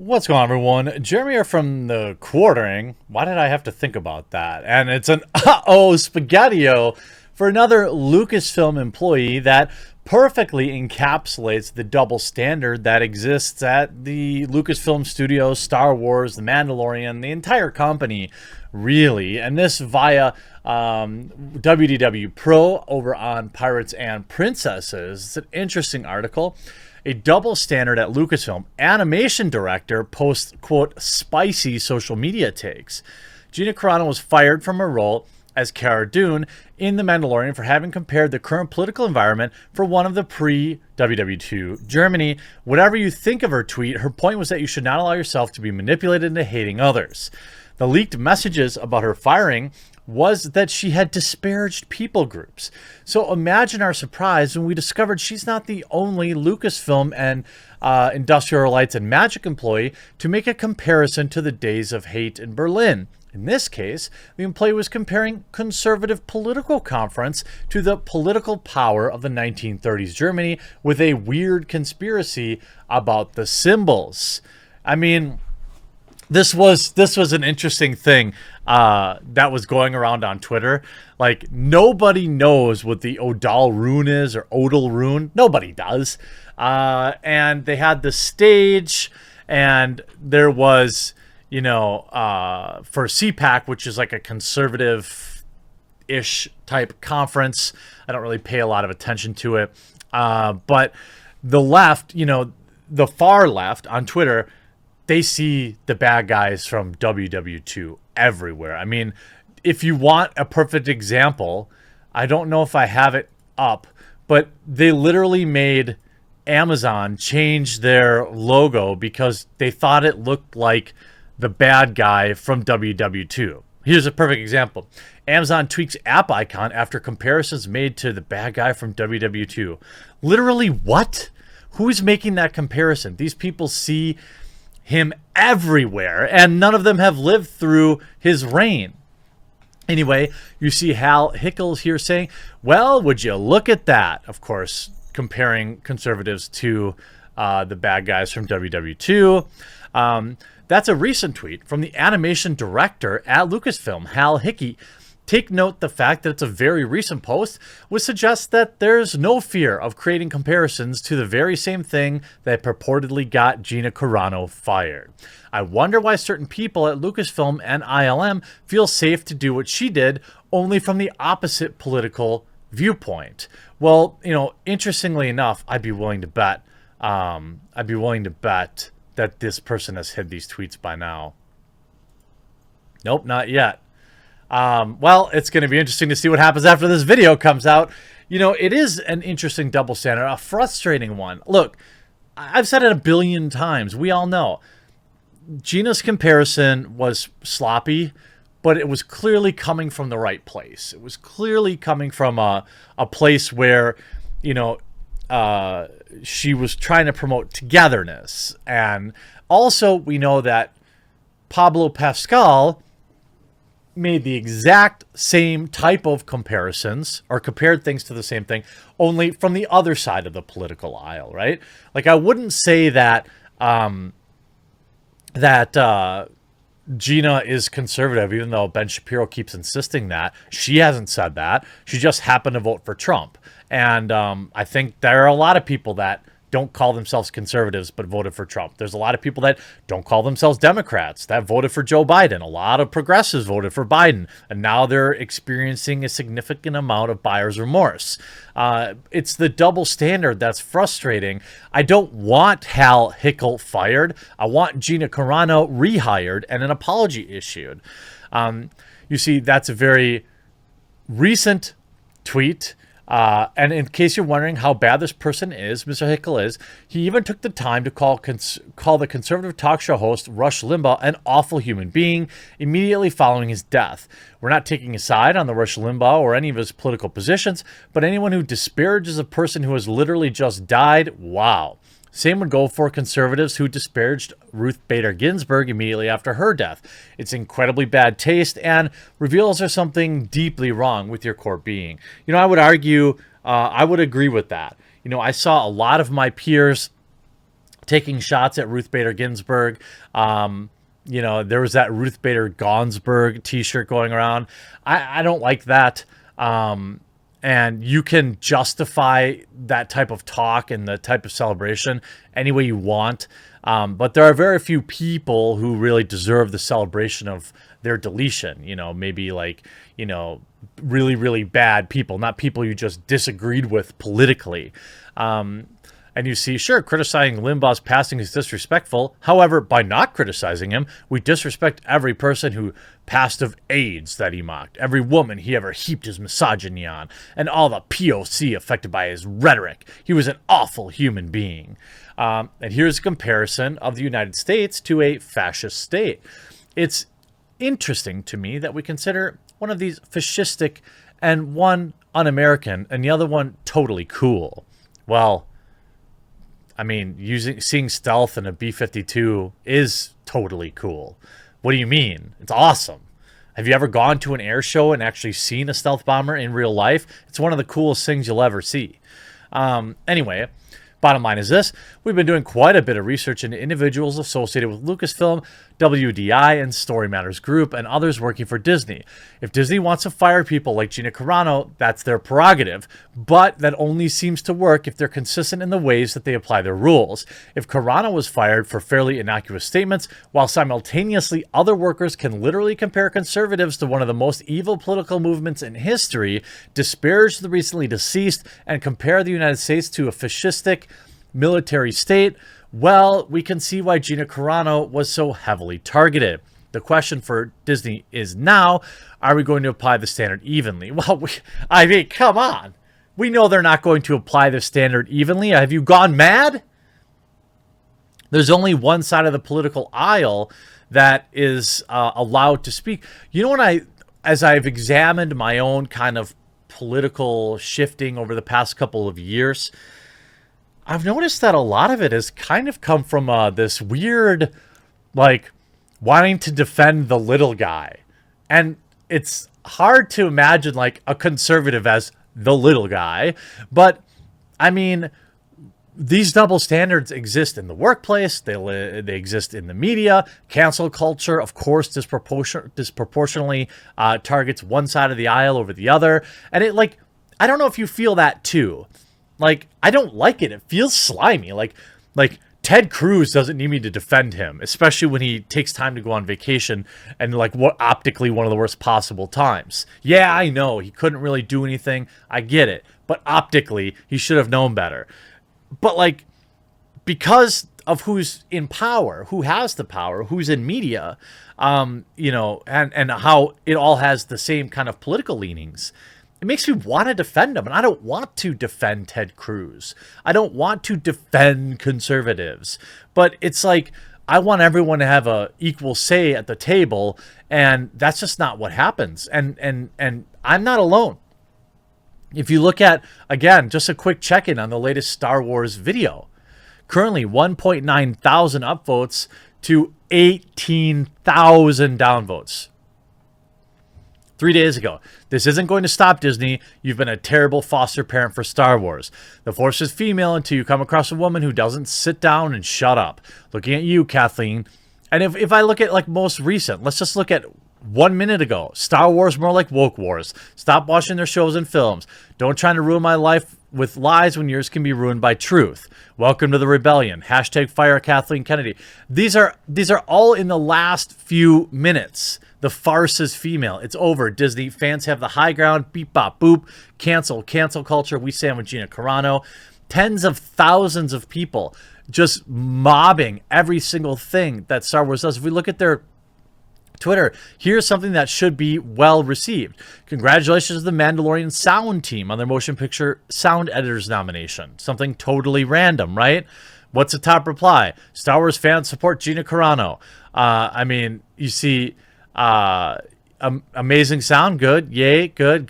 What's going on, everyone? Jeremy here from the Quartering. Why did I have to think about that? And it's an uh-oh spaghetti-o for another Lucasfilm employee that perfectly encapsulates the double standard that exists at the Lucasfilm Studios, Star Wars, The Mandalorian, the entire company, really. And this via WDW Pro over on Pirates and Princesses. It's an interesting article. A double standard at Lucasfilm. Animation director posts, quote, spicy social media takes. Gina Carano was fired from her role as Cara Dune in The Mandalorian for having compared the current political environment for one of the pre-WW2 Germany. Whatever you think of her tweet, her point was that you should not allow yourself to be manipulated into hating others. The leaked messages about her firing was that she had disparaged people groups. So imagine our surprise when we discovered she's not the only Lucasfilm and Industrial Lights and Magic employee to make a comparison to the days of hate in Berlin. In this case, the employee was comparing conservative political conference to the political power of the 1930s Germany with a weird conspiracy about the symbols. I mean, this was an interesting thing that was going around on Twitter. Like, nobody knows what the Odal rune is or Odal rune. Nobody does. And they had the stage, and there was, for CPAC, which is like a conservative-ish type conference. I don't really pay a lot of attention to it. But the left, the far left on Twitter, they see the bad guys from WW2 everywhere. I mean, if you want a perfect example, I don't know if I have it up, but they literally made Amazon change their logo because they thought it looked like the bad guy from WW2. Here's a perfect example. Amazon tweaks app icon after comparisons made to the bad guy from WW2. Literally what? Who's making that comparison? These people see him everywhere, and none of them have lived through his reign. Anyway, you see Hal Hickles here saying, well, would you look at that? Of course, comparing conservatives to the bad guys from WW2. That's a recent tweet from the animation director at Lucasfilm, Hal Hickey. Take note the fact that it's a very recent post would suggest that there's no fear of creating comparisons to the very same thing that purportedly got Gina Carano fired. I wonder why certain people at Lucasfilm and ILM feel safe to do what she did, only from the opposite political viewpoint. Well, interestingly enough, I'd be willing to bet that this person has hid these tweets by now. Nope, not yet. Well, it's going to be interesting to see what happens after this video comes out. It is an interesting double standard, a frustrating one. Look, I've said it a billion times. We all know. Gina's comparison was sloppy, but it was clearly coming from the right place. It was clearly coming from a place where, she was trying to promote togetherness. And also, we know that Pablo Pascal made the exact same type of comparisons or compared things to the same thing, only from the other side of the political aisle, right? Like, I wouldn't say that Gina is conservative, even though Ben Shapiro keeps insisting that. She hasn't said that. She just happened to vote for Trump. And I think there are a lot of people that don't call themselves conservatives but voted for Trump. There's a lot of people that don't call themselves Democrats that voted for Joe Biden. A lot of progressives voted for Biden, and now they're experiencing a significant amount of buyer's remorse. It's the double standard that's frustrating. I don't want Hal Hickle fired. I want Gina Carano rehired and an apology issued. You see, that's a very recent tweet. And in case you're wondering how bad this person is, Mr. Hickle is, he even took the time to call the conservative talk show host Rush Limbaugh an awful human being immediately following his death. We're not taking a side on the Rush Limbaugh or any of his political positions, but anyone who disparages a person who has literally just died, wow. Same would go for conservatives who disparaged Ruth Bader Ginsburg immediately after her death. It's incredibly bad taste and reveals there's something deeply wrong with your core being. I would argue, I would agree with that. I saw a lot of my peers taking shots at Ruth Bader Ginsburg. There was that Ruth Bader Gonsburg t-shirt going around. I don't like that. And you can justify that type of talk and the type of celebration any way you want. But there are very few people who really deserve the celebration of their deletion. Maybe really, really bad people, not people you just disagreed with politically. And you see, sure, criticizing Limbaugh's passing is disrespectful. However, by not criticizing him, we disrespect every person who passed of AIDS that he mocked, every woman he ever heaped his misogyny on, and all the POC affected by his rhetoric. He was an awful human being. And here's a comparison of the United States to a fascist state. It's interesting to me that we consider one of these fascistic and one un-American and the other one totally cool. Well, I mean, seeing stealth in a B-52 is totally cool. What do you mean? It's awesome. Have you ever gone to an air show and actually seen a stealth bomber in real life? It's one of the coolest things you'll ever see. Anyway, bottom line is this. We've been doing quite a bit of research into individuals associated with Lucasfilm, WDI, and Story Matters Group, and others working for Disney. If Disney wants to fire people like Gina Carano, that's their prerogative, but that only seems to work if they're consistent in the ways that they apply their rules. If Carano was fired for fairly innocuous statements, while simultaneously other workers can literally compare conservatives to one of the most evil political movements in history, disparage the recently deceased, and compare the United States to a fascistic military state, well, we can see why Gina Carano was so heavily targeted. The question for Disney is now, are we going to apply the standard evenly? Well, come on. We know they're not going to apply the standard evenly. Have you gone mad? There's only one side of the political aisle that is allowed to speak. You know what, as I've examined my own kind of political shifting over the past couple of years, I've noticed that a lot of it has kind of come from this weird, wanting to defend the little guy. And it's hard to imagine, a conservative as the little guy. But, I mean, these double standards exist in the workplace. They exist in the media. Cancel culture, of course, disproportionately targets one side of the aisle over the other. And I don't know if you feel that too. I don't like it. It feels slimy. Like Ted Cruz doesn't need me to defend him, especially when he takes time to go on vacation and what optically one of the worst possible times. Yeah, I know he couldn't really do anything. I get it. But optically, he should have known better. But because of who's in power, who has the power, who's in media, and how it all has the same kind of political leanings, it makes me want to defend him, and I don't want to defend Ted Cruz. I don't want to defend conservatives, but it's I want everyone to have a equal say at the table, and that's just not what happens. And I'm not alone. If you look at, again, just a quick check-in on the latest Star Wars video, currently 1.9 thousand upvotes to 18,000 downvotes. 3 days ago. This isn't going to stop, Disney. You've been a terrible foster parent for Star Wars. The Force is female until you come across a woman who doesn't sit down and shut up. Looking at you, Kathleen. And if I look at most recent, let's just look at 1 minute ago. Star Wars more like woke wars. Stop watching their shows and films. Don't try to ruin my life with lies when yours can be ruined by truth. Welcome to the rebellion. Hashtag fire Kathleen Kennedy. These are all in the last few minutes. The farce is female. It's over. Disney fans have the high ground. Beep, bop, boop. Cancel culture. We stand with Gina Carano. Tens of thousands of people just mobbing every single thing that Star Wars does. If we look at their Twitter, here's something that should be well received. Congratulations to the Mandalorian sound team on their motion picture sound editors nomination. Something totally random, right? What's the top reply? Star Wars fans support Gina Carano. You see... amazing sound, good, yay, good.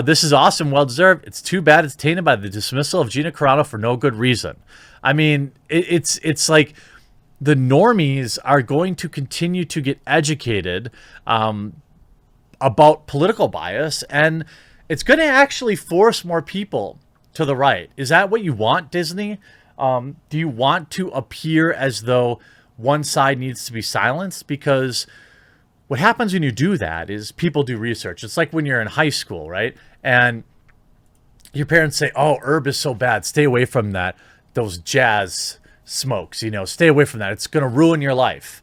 This is awesome, well deserved. It's too bad it's tainted by the dismissal of Gina Carano for no good reason. It's like the normies are going to continue to get educated about political bias, and it's going to actually force more people to the right. Is that what you want, Disney? Do you want to appear as though one side needs to be silenced? Because what happens when you do that is people do research. It's like when you're in high school, right? And your parents say, oh, herb is so bad. Stay away from that. Those jazz smokes, you know, stay away from that. It's going to ruin your life.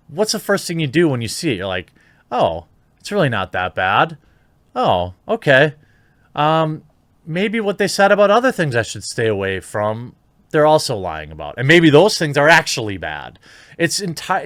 What's the first thing you do when you see it? You're like, oh, it's really not that bad. Oh, okay. Maybe what they said about other things I should stay away from, they're also lying about. And maybe those things are actually bad. It's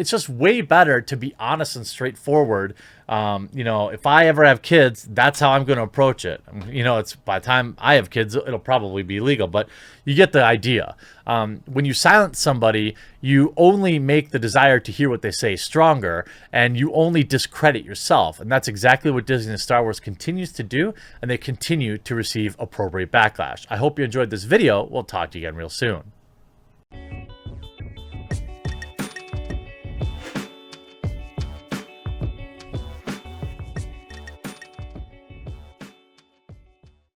just way better to be honest and straightforward. You know, if I ever have kids, that's how I'm going to approach it. You know, it's by the time I have kids, it'll probably be legal, but you get the idea. When you silence somebody, you only make the desire to hear what they say stronger, and you only discredit yourself. And that's exactly what Disney and Star Wars continues to do, and they continue to receive appropriate backlash. I hope you enjoyed this video. We'll talk to you again real soon.